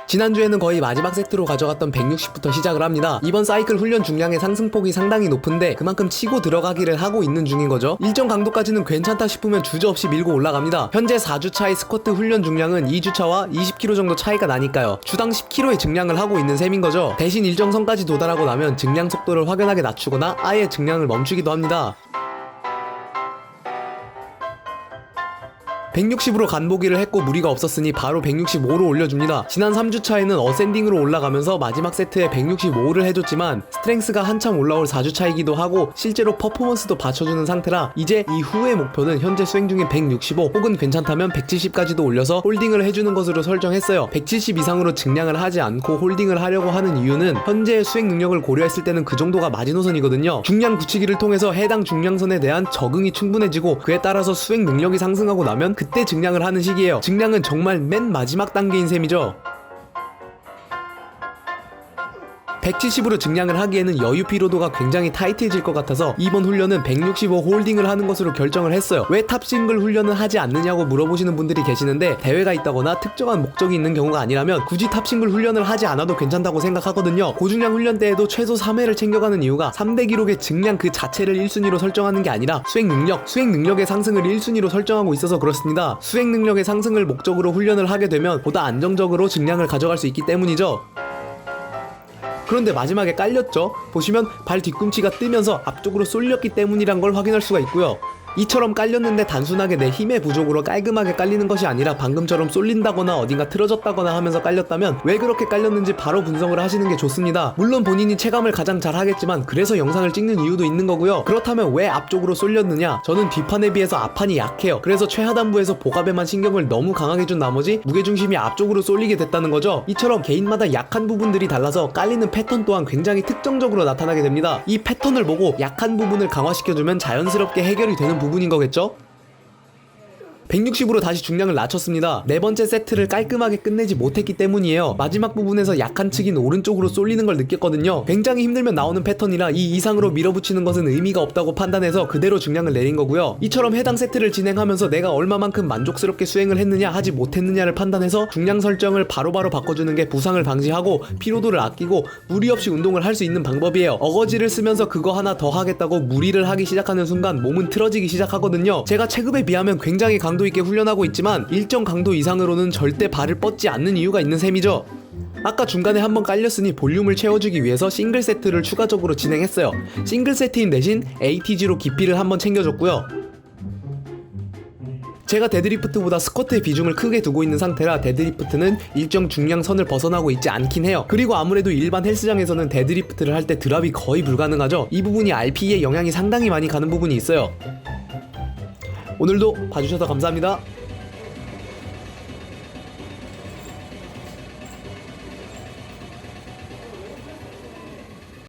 지난주에는 거의 마지막 세트로 가져갔던 160부터 시작을 합니다. 이번 사이클 훈련 중량의 상승폭이 상당히 높은데 그만큼 치고 들어가기를 하고 있는 중인 거죠. 일정 강도까지는 괜찮다 싶으면 주저없이 밀고 올라갑니다. 현재 4주차의 스쿼트 훈련 중량은 2주차와 20kg 정도 차이가 나니까요. 주당 10kg의 증량을 하고 있는 셈인 거죠. 대신 일정 선까지 도달하고 나면 증량 속도를 확연하게 낮추거나 아예 증량을 멈추기도 합니다. 160으로 간보기를 했고 무리가 없었으니 바로 165로 올려줍니다. 지난 3주차에는 어센딩으로 올라가면서 마지막 세트에 165를 해줬지만 스트렝스가 한참 올라올 4주차이기도 하고 실제로 퍼포먼스도 받쳐주는 상태라 이제 이후의 목표는 현재 수행 중인 165 혹은 괜찮다면 170까지도 올려서 홀딩을 해주는 것으로 설정했어요. 170 이상으로 증량을 하지 않고 홀딩을 하려고 하는 이유는 현재의 수행 능력을 고려했을 때는 그 정도가 마지노선이거든요. 중량 굳히기를 통해서 해당 중량선에 대한 적응이 충분해지고 그에 따라서 수행 능력이 상승하고 나면 그때 증량을 하는 시기예요. 증량은 정말 맨 마지막 단계인 셈이죠. 170으로 증량을 하기에는 여유 피로도가 굉장히 타이트해질 것 같아서 이번 훈련은 165 홀딩을 하는 것으로 결정을 했어요. 왜 탑싱글 훈련은 하지 않느냐고 물어보시는 분들이 계시는데 대회가 있다거나 특정한 목적이 있는 경우가 아니라면 굳이 탑싱글 훈련을 하지 않아도 괜찮다고 생각하거든요. 고중량 훈련 때에도 최소 3회를 챙겨가는 이유가 3대 기록의 증량 그 자체를 1순위로 설정하는 게 아니라 수행 능력의 상승을 1순위로 설정하고 있어서 그렇습니다. 수행 능력의 상승을 목적으로 훈련을 하게 되면 보다 안정적으로 증량을 가져갈 수 있기 때문이죠. 그런데 마지막에 깔렸죠? 보시면 발 뒤꿈치가 뜨면서 앞쪽으로 쏠렸기 때문이란 걸 확인할 수가 있고요. 이처럼 깔렸는데 단순하게 내 힘의 부족으로 깔끔하게 깔리는 것이 아니라 방금처럼 쏠린다거나 어딘가 틀어졌다거나 하면서 깔렸다면 왜 그렇게 깔렸는지 바로 분석을 하시는 게 좋습니다. 물론 본인이 체감을 가장 잘 하겠지만 그래서 영상을 찍는 이유도 있는 거고요. 그렇다면 왜 앞쪽으로 쏠렸느냐? 저는 뒷판에 비해서 앞판이 약해요. 그래서 최하단부에서 복압에만 신경을 너무 강하게 준 나머지 무게중심이 앞쪽으로 쏠리게 됐다는 거죠. 이처럼 개인마다 약한 부분들이 달라서 깔리는 패턴 또한 굉장히 특정적으로 나타나게 됩니다. 이 패턴을 보고 약한 부분을 강화시켜주면 자연스럽게 해결이 되는 부분인 거겠죠? 160으로 다시 중량을 낮췄습니다. 네 번째 세트를 깔끔하게 끝내지 못했기 때문이에요. 마지막 부분에서 약한 측인 오른쪽으로 쏠리는 걸 느꼈거든요. 굉장히 힘들면 나오는 패턴이라 이 이상으로 밀어붙이는 것은 의미가 없다고 판단해서 그대로 중량을 내린 거고요. 이처럼 해당 세트를 진행하면서 내가 얼마만큼 만족스럽게 수행을 했느냐 하지 못했느냐를 판단해서 중량 설정을 바로바로 바꿔주는 게 부상을 방지하고 피로도를 아끼고 무리 없이 운동을 할 수 있는 방법이에요. 어거지를 쓰면서 그거 하나 더 하겠다고 무리를 하기 시작하는 순간 몸은 틀어지기 시작하거든요. 제가 체급에 비하면 굉장히 강도 있게 훈련하고 있지만 일정 강도 이상으로는 절대 발을 뻗지 않는 이유가 있는 셈이죠. 아까 중간에 한번 깔렸으니 볼륨을 채워주기 위해서 싱글 세트를 추가적으로 진행했어요. 싱글 세트인 대신 ATG로 깊이를 한번 챙겨줬고요. 제가 데드리프트보다 스쿼트의 비중을 크게 두고 있는 상태라 데드리프트는 일정 중량선을 벗어나고 있지 않긴 해요. 그리고 아무래도 일반 헬스장에서는 데드리프트를 할 때 드랍이 거의 불가능하죠. 이 부분이 RPE에 영향이 상당히 많이 가는 부분이 있어요. 오늘도 봐주셔서 감사합니다.